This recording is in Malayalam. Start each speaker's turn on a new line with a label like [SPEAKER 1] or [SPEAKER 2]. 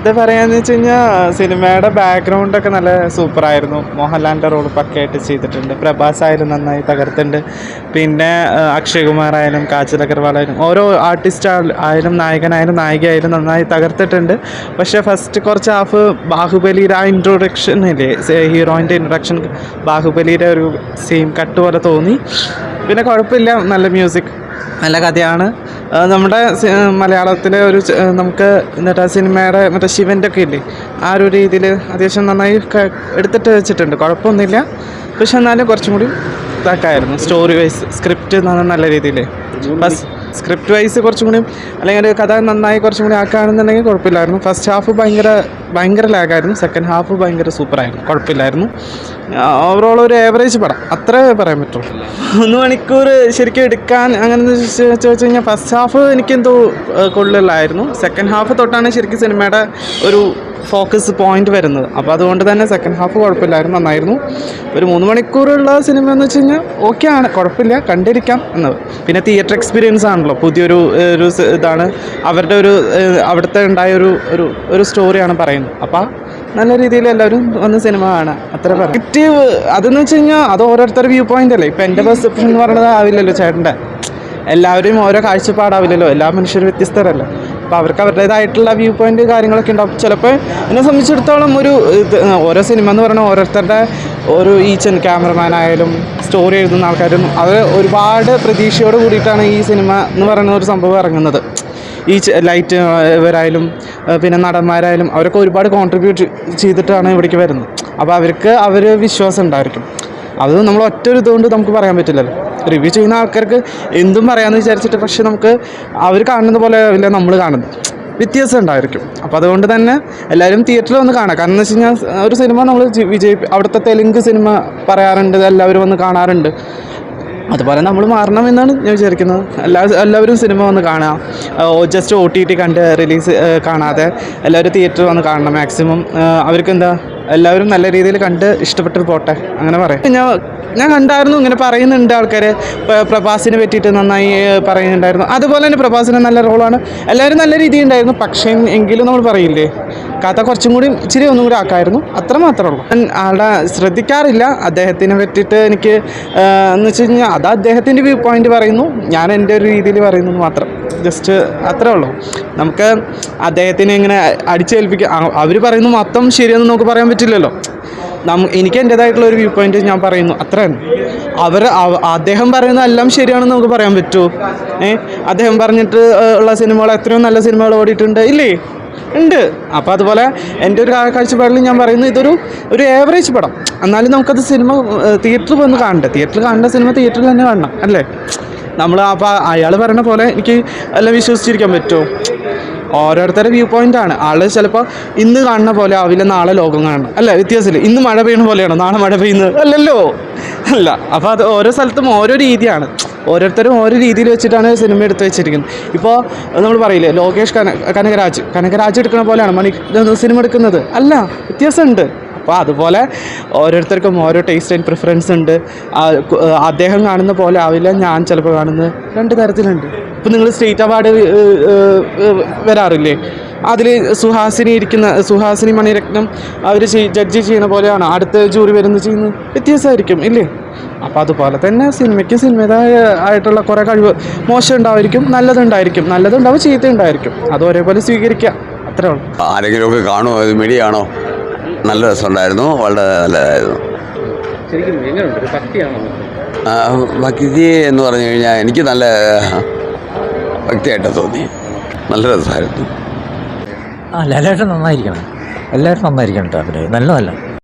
[SPEAKER 1] ഇത് പറയാന്ന് വെച്ച് കഴിഞ്ഞാൽ സിനിമയുടെ ബാക്ക്ഗ്രൗണ്ടൊക്കെ നല്ല സൂപ്പറായിരുന്നു. മോഹൻലാലിൻ്റെ റോൾ പക്കയായിട്ട് ചെയ്തിട്ടുണ്ട്. പ്രഭാസ് ആയാലും നന്നായി തകർത്തിട്ടുണ്ട്. പിന്നെ അക്ഷയ് കുമാർ ആയാലും കാജൽ അഗർവാൾ ആയാലും ഓരോ ആർട്ടിസ്റ്റ് ആയാലും നായകനായാലും നായികയായാലും നന്നായി തകർത്തിട്ടുണ്ട്. പക്ഷേ ഫസ്റ്റ് കുറച്ച് ഹാഫ് ബാഹുബലിയുടെ ആ ഇൻട്രൊഡക്ഷൻ ഇല്ലേ, ഹീറോയിൻ്റെ ഇൻട്രൊഡക്ഷൻ ബാഹുബലിയുടെ ഒരു സെയിം കട്ട് പോലെ തോന്നി. പിന്നെ കുഴപ്പമില്ല, നല്ല മ്യൂസിക്, നല്ല കഥയാണ്. നമ്മുടെ മലയാളത്തിലെ ഒരു നമുക്ക് എന്നിട്ട് ആ സിനിമയുടെ മറ്റേ ശിവൻ്റെ ഒക്കെ ഇല്ലേ, ആ ഒരു രീതിയിൽ അത്യാവശ്യം നന്നായി എടുത്തിട്ട് വെച്ചിട്ടുണ്ട്. കുഴപ്പമൊന്നുമില്ല. പക്ഷെ എന്നാലും കുറച്ചും കൂടി ഇതാക്കായിരുന്നു. സ്റ്റോറി വൈസ് സ്ക്രിപ്റ്റ് നല്ല രീതിയിൽ സ്ക്രിപ്റ്റ് വൈസ് കുറച്ചും കൂടി അല്ലെങ്കിൽ കഥ നന്നായി കുറച്ചും കൂടി ആക്കുകയാണെന്നുണ്ടെങ്കിൽ കുഴപ്പമില്ലായിരുന്നു. ഫസ്റ്റ് ഹാഫ് ഭയങ്കര ലാഗായിരുന്നു. സെക്കൻഡ് ഹാഫ് ഭയങ്കര സൂപ്പറായിരുന്നു. കുഴപ്പമില്ലായിരുന്നു. ഓവറോൾ ഒരു ഏവറേജ് പടം, അത്രേ പറയാൻ പറ്റുള്ളൂ. 1 മണിക്കൂർ ശരിക്കും എടുക്കാൻ അങ്ങനെ ചോദിച്ചു കഴിഞ്ഞാൽ ഫസ്റ്റ് ഹാഫ് എനിക്കെന്തോ കൊള്ളില്ലായിരുന്നു. സെക്കൻഡ് ഹാഫ് തൊട്ടാണ് ശരിക്കും സിനിമയുടെ ഒരു ഫോക്കസ് പോയിന്റ് വരുന്നത്. അപ്പോൾ അതുകൊണ്ട് തന്നെ സെക്കൻഡ് ഹാഫ് കുഴപ്പമില്ലായിരുന്നു, നന്നായിരുന്നു. ഒരു 3 മണിക്കൂറുള്ള സിനിമ എന്ന് വെച്ച് കഴിഞ്ഞാൽ ഓക്കെ ആണ്, കുഴപ്പമില്ല, കണ്ടിരിക്കാം എന്നത്. പിന്നെ തിയേറ്റർ എക്സ്പീരിയൻസ് ആണല്ലോ, പുതിയൊരു ഇതാണ് അവരുടെ അവിടുത്തെ ഉണ്ടായ ഒരു സ്റ്റോറിയാണ് പറയുന്നത്. അപ്പോൾ നല്ല രീതിയിൽ എല്ലാവരും വന്ന് സിനിമ കാണാം, അത്ര പറയാം. നെഗറ്റീവ് അതെന്ന് വെച്ച് കഴിഞ്ഞാൽ അത് ഓരോരുത്തരുടെ വ്യൂ പോയിന്റ് അല്ലേ. ഇപ്പം എൻ്റെ പെർസെപ്ഷൻ എന്ന് പറയുന്നത് ആവില്ലല്ലോ ചേട്ടൻ്റെ. എല്ലാവരും ഓരോ കാഴ്ചപ്പാടാവില്ലല്ലോ, എല്ലാ മനുഷ്യരും വ്യത്യസ്തരല്ലേ. അപ്പോൾ അവർക്ക് അവരുടേതായിട്ടുള്ള വ്യൂ പോയിന്റ് കാര്യങ്ങളൊക്കെ ഉണ്ടാവും. ചിലപ്പോൾ എന്നെ സംബന്ധിച്ചിടത്തോളം ഓരോ സിനിമ എന്ന് പറഞ്ഞാൽ ഓരോരുത്തരുടെ ക്യാമറമാൻ ആയാലും സ്റ്റോറി എഴുതുന്ന ആൾക്കാരും അവർ ഒരുപാട് പ്രതീക്ഷയോട് കൂടിയിട്ടാണ് ഈ സിനിമ എന്ന് പറയുന്ന ഒരു സംഭവം ഇറങ്ങുന്നത്. ഈ ലൈറ്റ് ഇവരായാലും പിന്നെ നടന്മാരായാലും അവരൊക്കെ ഒരുപാട് കോൺട്രിബ്യൂട്ട് ചെയ്തിട്ടാണ് ഇവിടേക്ക് വരുന്നത്. അപ്പോൾ അവർ വിശ്വാസം ഉണ്ടായിരിക്കും. അത് നമ്മൾ ഒറ്റ ഒരു ഇതുകൊണ്ട് നമുക്ക് പറയാൻ പറ്റില്ലല്ലോ. റിവ്യൂ ചെയ്യുന്ന ആൾക്കാർക്ക് എന്തും പറയാമെന്ന് വിചാരിച്ചിട്ട്, പക്ഷെ നമുക്ക് അവർ കാണുന്നത് പോലെ ആവില്ല നമ്മൾ കാണുന്നത്, വ്യത്യാസം ഉണ്ടായിരിക്കും. അപ്പോൾ അതുകൊണ്ട് തന്നെ എല്ലാവരും തിയേറ്ററിൽ വന്ന് കാണാം. കാരണം എന്ന് വെച്ച് കഴിഞ്ഞാൽ ഒരു സിനിമ നമ്മൾ അവിടുത്തെ തെലുങ്ക് സിനിമ പറയാറുണ്ട്, എല്ലാവരും വന്ന് കാണാറുണ്ട്. അതുപോലെ നമ്മൾ മാറണമെന്നാണ് ഞാൻ വിചാരിക്കുന്നത്. എല്ലാവരും സിനിമ വന്ന് കാണുക, ജസ്റ്റ് OTT കണ്ട് റിലീസ് കാണാതെ എല്ലാവരും തിയേറ്ററിൽ വന്ന് കാണണം മാക്സിമം. അവർക്കെന്താ എല്ലാവരും നല്ല രീതിയിൽ കണ്ട് ഇഷ്ടപ്പെട്ട് പോട്ടെ, അങ്ങനെ പറയാം. ഞാൻ കണ്ടായിരുന്നു, ഇങ്ങനെ പറയുന്നുണ്ട് ആൾക്കാർ പ്രഭാസിനെ പറ്റിയിട്ട് നന്നായി പറയുന്നുണ്ടായിരുന്നു. അതുപോലെ തന്നെ പ്രഭാസിന് നല്ല റോളാണ്, എല്ലാവരും നല്ല രീതിയിൽ ഉണ്ടായിരുന്നു. പക്ഷേ എങ്കിലും നമ്മൾ പറയില്ലേ, കഥ കുറച്ചും കൂടി ഇച്ചിരി ഒന്നും കൂടി ആക്കായിരുന്നു, അത്ര മാത്രമേ ഉള്ളൂ. ഞാൻ ആളുടെ ശ്രദ്ധിക്കാറില്ല അദ്ദേഹത്തിനെ പറ്റിയിട്ട്. എനിക്ക് എന്ന് വെച്ച് കഴിഞ്ഞാൽ അത് അദ്ദേഹത്തിൻ്റെ വ്യൂ പോയിന്റ് പറയുന്നു, ഞാൻ എൻ്റെ ഒരു രീതിയിൽ പറയുന്നു മാത്രം, ജസ്റ്റ് അത്രേ ഉള്ളൂ. നമുക്ക് അദ്ദേഹത്തിനെ ഇങ്ങനെ അടിച്ചേൽപ്പിക്കുക, അവർ പറയുന്നു മൊത്തം ശരിയെന്ന് നമുക്ക് പറയാൻ പറ്റില്ലല്ലോ. എനിക്ക് എൻ്റേതായിട്ടുള്ള ഒരു വ്യൂ പോയിന്റ് ഞാൻ പറയുന്നു, അത്രയാണ്. അദ്ദേഹം പറയുന്ന എല്ലാം ശരിയാണെന്ന് നമുക്ക് പറയാൻ പറ്റുമോ? അദ്ദേഹം പറഞ്ഞിട്ട് ഉള്ള സിനിമകൾ എത്രയോ നല്ല സിനിമകൾ ഓടിയിട്ടുണ്ട് ഇല്ലേ? ഉണ്ട്. അപ്പോൾ അതുപോലെ എൻ്റെ ഒരു കാഴ്ചപ്പാടിൽ ഞാൻ പറയുന്നു, ഒരു ഏവറേജ് പടം. എന്നാലും നമുക്കത് സിനിമ തിയേറ്ററിൽ വന്ന് കാണണ്ടേ, തിയേറ്ററിൽ കാണേണ്ട സിനിമ തിയേറ്ററിൽ തന്നെ കാണണം അല്ലേ. അപ്പോൾ അയാൾ പറയുന്ന പോലെ എനിക്ക് എല്ലാം വിശ്വസിച്ചിരിക്കാൻ പറ്റുമോ? ഓരോരുത്തരുടെ വ്യൂ പോയിൻ്റാണ്. ആൾ ചിലപ്പോൾ ഇന്ന് കാണുന്ന പോലെ ആവില്ല നാളെ ലോകം കാണണം, അല്ല, വ്യത്യാസമില്ല. ഇന്ന് മഴ പെയ്യുന്ന പോലെയാണോ നാളെ മഴ പെയ്യുന്നത്? അല്ലല്ലോ, അല്ല. അപ്പോൾ അത് ഓരോ സ്ഥലത്തും ഓരോ രീതിയാണ്, ഓരോരുത്തരും ഓരോ രീതിയിൽ വെച്ചിട്ടാണ് സിനിമ എടുത്ത് വെച്ചിരിക്കുന്നത്. ഇപ്പോൾ നമ്മൾ പറയില്ലേ, ലോകേഷ് കനകരാജ് എടുക്കുന്ന പോലെയാണ് സിനിമ എടുക്കുന്നത്? അല്ല, വ്യത്യാസമുണ്ട്. അപ്പോൾ അതുപോലെ ഓരോരുത്തർക്കും ഓരോ ടേസ്റ്റ് ആൻഡ് പ്രിഫറൻസ് ഉണ്ട്. അദ്ദേഹം കാണുന്ന പോലെ ആവില്ല ഞാൻ ചിലപ്പോൾ കാണുന്നത്, 2 തരത്തിലുണ്ട്. ഇപ്പം നിങ്ങൾ സ്റ്റേറ്റ് അവാർഡ് വരാറില്ലേ, അതിൽ സുഹാസിനി മണിരത്നം അവർ ജഡ്ജ് ചെയ്യുന്ന പോലെയാണ് അടുത്ത ജൂറി വരുന്നത് ചെയ്യുന്നത്, വ്യത്യാസമായിരിക്കും ഇല്ലേ. അപ്പോൾ അതുപോലെ തന്നെ സിനിമയ്ക്ക് സിനിമേതായിട്ടുള്ള കുറേ കഴിവ്, മോശം ഉണ്ടായിരിക്കും, നല്ലതുണ്ടാവും, ചീത്ത ഉണ്ടായിരിക്കും. അത് ഒരേപോലെ സ്വീകരിക്കുക, അത്രേ ഉള്ളൂ.
[SPEAKER 2] ആരെങ്കിലുമൊക്കെ കാണുമോ? ഇത് മീഡിയയാണോ? നല്ല രസമുണ്ടായിരുന്നു, വളരെ നല്ലതായിരുന്നു. ഭക്തി എന്ന് പറഞ്ഞു കഴിഞ്ഞാൽ എനിക്ക് നല്ല ഭക്തിയായിട്ട് തോന്നി, നല്ല രസമായിരുന്നു.
[SPEAKER 3] ലാലേട്ടൻ നന്നായിരിക്കണം, എല്ലാവരും നന്നായിരിക്കണം കേട്ടോ. അവർ നല്ലതല്ല.